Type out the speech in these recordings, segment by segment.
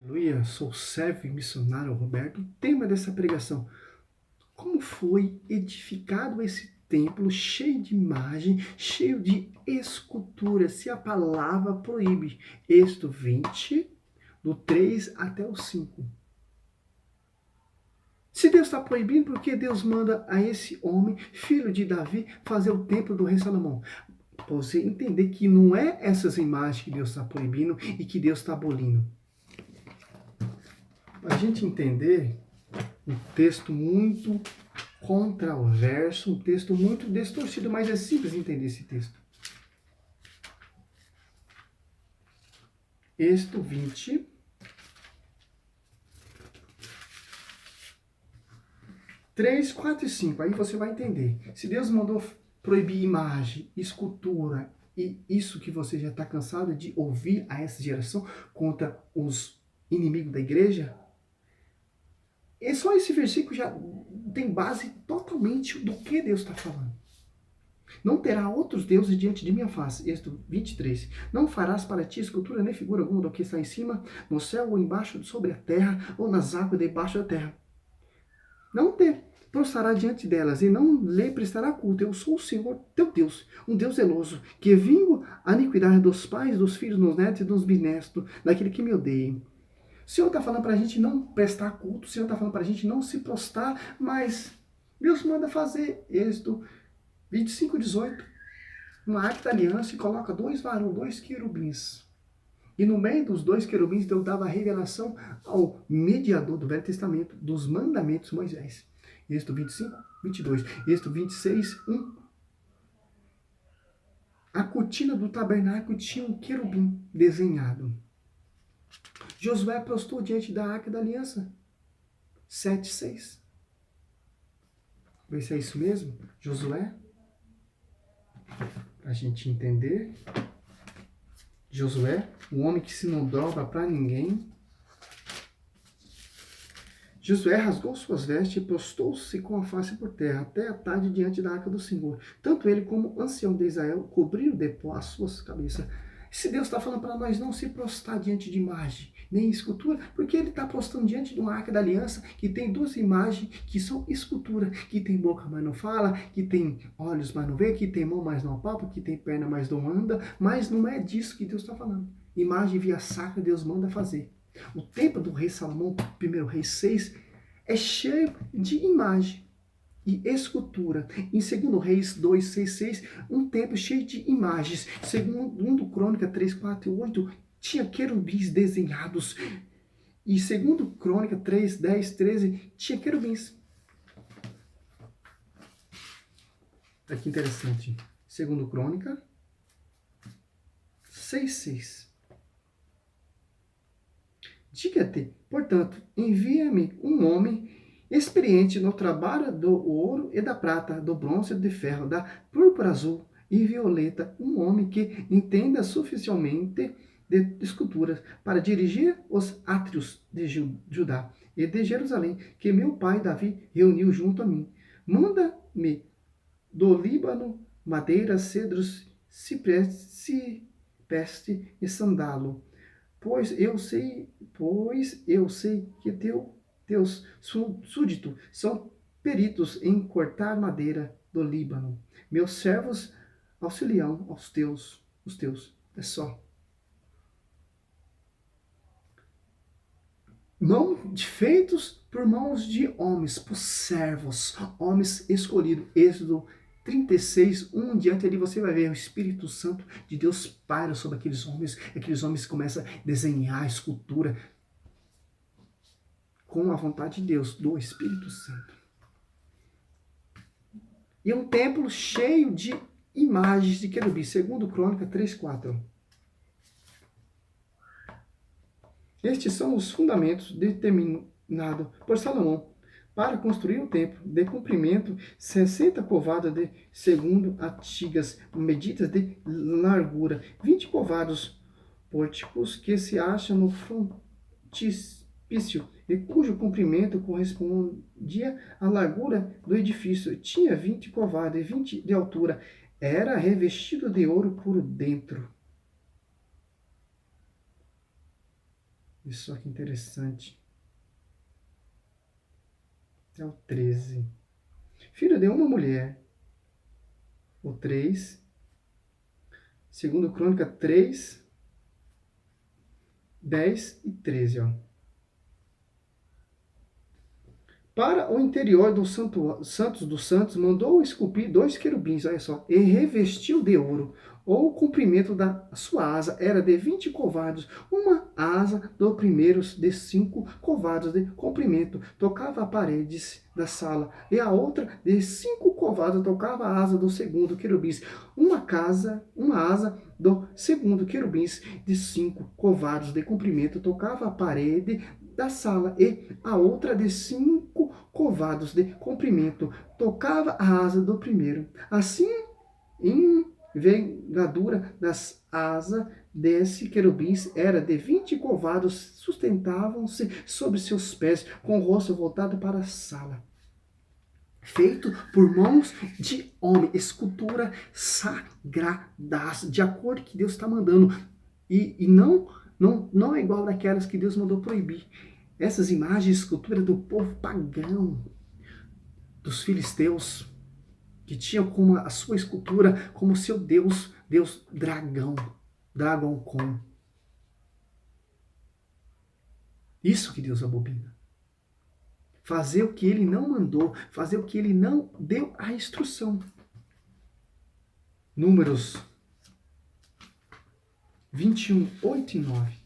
Aleluia, sou servo e missionário Roberto. O tema dessa pregação: como foi edificado esse templo cheio de imagem, cheio de escultura, se a palavra proíbe. Êxodo 20, do 3 até o 5. Se Deus está proibindo, por que Deus manda a esse homem, filho de Davi, fazer o templo do rei Salomão? Para você entender que não é essas imagens que Deus está proibindo e que Deus está abolindo. Para a gente entender, um texto muito controverso, um texto muito distorcido, mas é simples entender esse texto. Êxodo 20, três, 4 e 5. Aí você vai entender. Se Deus mandou proibir imagem, escultura e isso que você já está cansado de ouvir a essa geração contra os inimigos da igreja, e só esse versículo já tem base totalmente do que Deus está falando. Não terá outros deuses diante de minha face. Êxodo 23. Não farás para ti escultura nem figura alguma do que está em cima, no céu ou embaixo, sobre a terra, ou nas águas debaixo da terra. Não te prostrará diante delas, e não lhe prestará culto. Eu sou o Senhor, teu Deus, um Deus zeloso, que vingo a iniquidade dos pais, dos filhos, dos netos e dos bisnetos, daquele que me odeia. O Senhor está falando para a gente não prestar culto, o Senhor está falando para a gente não se prostrar, mas Deus manda fazer. Êxodo 25, 18. Uma arca da aliança e coloca dois varões, dois querubins. E no meio dos dois querubins, Deus dava a revelação ao mediador do Velho Testamento, dos mandamentos de Moisés. Êxodo 25, 22. Êxodo 26, 1. A cortina do tabernáculo tinha um querubim desenhado. Josué prostrou diante da arca da aliança. 7, 6. Vê se é isso mesmo. Josué. Para a gente entender. Josué, o homem que se não dobra para ninguém. Josué rasgou suas vestes e prostou-se com a face por terra, até a tarde diante da arca do Senhor. Tanto ele como o ancião de Israel cobriram de pó as suas cabeças. Se Deus está falando para nós não se prostrar diante de imagem, nem escultura, porque ele está prostrando diante de uma arca da aliança que tem duas imagens que são escultura, que tem boca, mas não fala, que tem olhos, mas não vê, que tem mão, mas não apalpa, que tem perna, mas não anda, mas não é disso que Deus está falando. Imagem via sacra, Deus manda fazer. O templo do rei Salomão, 1 Reis 6, é cheio de imagem e escultura. Em 2 Reis 2, 6, 6, um templo cheio de imagens. Segundo Crônica 3, 4 e 8, tinha querubins desenhados. E segundo Crônica 3, 10, 13, tinha querubins. Olha que interessante. Segundo Crônica 6, 6. Diga-te, portanto, envia-me um homem experiente no trabalho do ouro e da prata, do bronze e do ferro, da púrpura azul e violeta, um homem que entenda suficientemente de esculturas para dirigir os átrios de Judá e de Jerusalém, que meu pai Davi reuniu junto a mim. Manda-me do Líbano madeira, cedros, cipreste e sandalo, pois eu sei que teus súditos são peritos em cortar madeira do Líbano. Meus servos auxiliam os teus. É só. Feitos por mãos de homens, por servos, homens escolhidos. Êxodo 36, 1 em diante, ali você vai ver o Espírito Santo de Deus paira sobre aqueles homens começam a desenhar escultura com a vontade de Deus, do Espírito Santo. E é um templo cheio de imagens de querubim, segundo Crônica 3, 4. Estes são os fundamentos determinados por Salomão para construir o templo, de comprimento 60 povadas de segundo antigas medidas de largura, 20 povados pórticos que se acham no frontispício e cujo comprimento correspondia à largura do edifício. Tinha 20 povadas e 20 de altura. Era revestido de ouro por dentro. Isso aqui interessante. É o 13. Filho de uma mulher. O 3. Segundo Crônica 3, 10 e 13, ó. Para o interior do Santos dos Santos, mandou esculpir 2 querubins, olha só, e revestiu de ouro. O comprimento da sua asa era de 20 covados, uma asa do primeiro de 5 covados de comprimento, tocava as paredes da sala, e a outra de 5 covados tocava a asa do segundo querubins. Uma asa do segundo querubins de 5 covados de comprimento tocava a parede da sala, e a outra de 5 covados de comprimento tocava a asa do primeiro. Assim, envergadura das asas desse querubins era de 20 covados, sustentavam-se sobre seus pés, com o rosto voltado para a sala. Feito por mãos de homem, escultura sagrada, de acordo com que Deus está mandando. E não é igual daquelas que Deus mandou proibir. Essas imagens, escultura do povo pagão, dos filisteus, que tinham como a sua escultura como seu Deus dragão, Dragon. Isso que Deus abomina. Fazer o que ele não mandou, fazer o que ele não deu a instrução. Números 21, 8 e 9.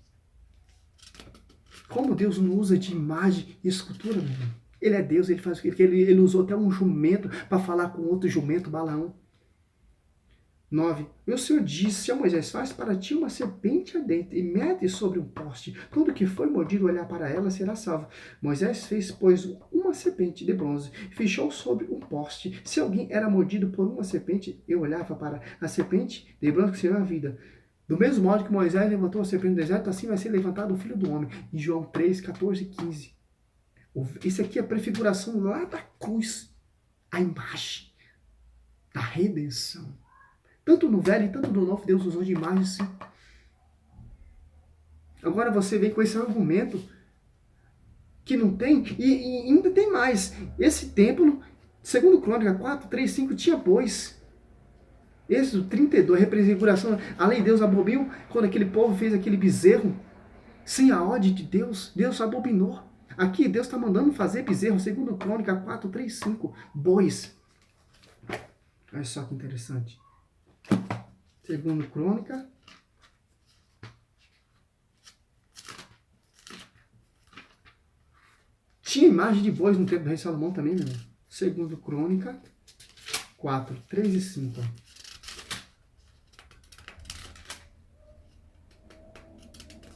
Como Deus não usa de imagem e escultura, meu irmão. Ele é Deus, ele faz o que ele usou até um jumento para falar com outro jumento, Balaão. 9. O Senhor disse a Moisés: faz para ti uma serpente ardente e mete sobre um poste. Todo que for mordido olhar para ela será salvo. Moisés fez, pois, uma serpente de bronze, fechou sobre um poste. Se alguém era mordido por uma serpente, eu olhava para a serpente de bronze que seria a vida. Do mesmo modo que Moisés levantou a serpente do deserto, assim vai ser levantado o Filho do Homem. Em João 3, 14 e 15. Isso aqui é a prefiguração lá da cruz. A imagem da redenção. Tanto no Velho e tanto no Novo, Deus usou de imagem, sim. Agora você vem com esse argumento que não tem, e ainda tem mais. Esse templo, segundo Crônica 4, 3, 5, tinha bois. Êxodo 32, representação. A lei de Deus abominou quando aquele povo fez aquele bezerro. Sem a ordem de Deus, Deus abominou. Aqui Deus está mandando fazer bezerro, segundo Crônica 4, 3, 5, bois. Olha só que interessante. Segundo Crônica. Tinha imagem de bois no tempo do rei Salomão também, meu irmão. Segundo Crônica 4, 3 e 5.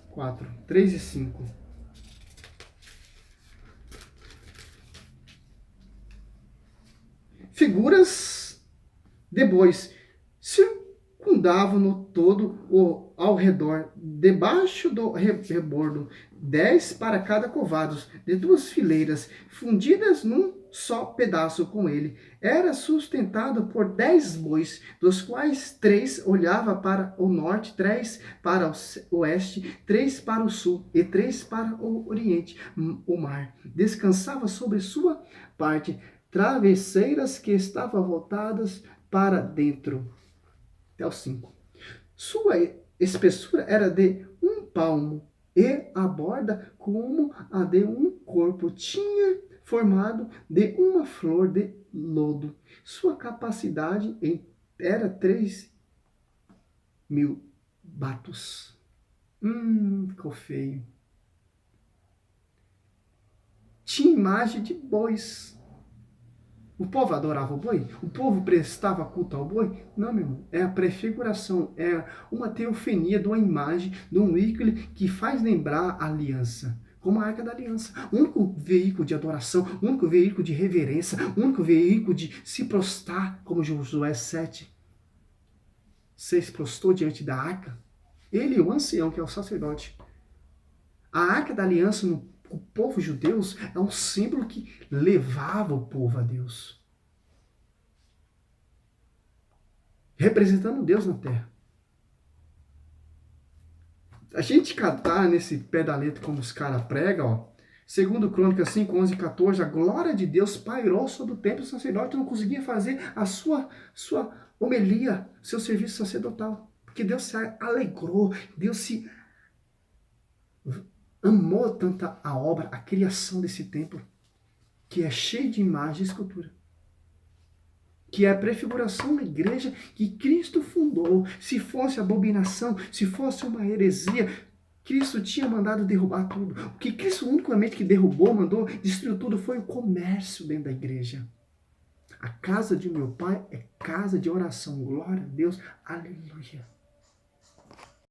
4, 3 e 5. Figuras de bois circundavam-no todo ao redor, debaixo do rebordo, 10 para cada covado, de 2 fileiras, fundidas num só pedaço com ele. Era sustentado por 10 bois, dos quais 3 olhavam para o norte, 3 para o oeste, 3 para o sul e 3 para o oriente. O mar descansava sobre sua parte, travesseiras que estavam voltadas para dentro. Até o 5. Sua espessura era de 1 palmo, e a borda como a de um corpo. Tinha formado de uma flor de lodo. Sua capacidade era 3.000 batos. Ficou feio. Tinha imagem de bois. O povo adorava o boi? O povo prestava culto ao boi? Não, meu irmão. É a prefiguração, é uma teofania de uma imagem, de um ícone que faz lembrar a aliança. Como a Arca da Aliança. O único veículo de adoração, o único veículo de reverência, o único veículo de se prostrar, como Josué 7. Se prostrou diante da arca. Ele, o ancião, que é o sacerdote. A Arca da Aliança o povo judeu é um símbolo que levava o povo a Deus. Representando Deus na terra. a gente catar nesse pé da letra como os caras pregam, ó, segundo Crônicas 5, 11 e 14, a glória de Deus pairou sobre o templo sacerdote, não conseguia fazer a sua homilia, seu serviço sacerdotal. Porque Deus se alegrou, Deus se amou tanto a obra, a criação desse templo, que é cheio de imagem e escultura. Que é a prefiguração da igreja que Cristo fundou. Se fosse abominação, se fosse uma heresia, Cristo tinha mandado derrubar tudo. O que Cristo unicamente que derrubou, mandou, destruiu tudo, foi o comércio dentro da igreja. A casa de meu pai é casa de oração. Glória a Deus. Aleluia.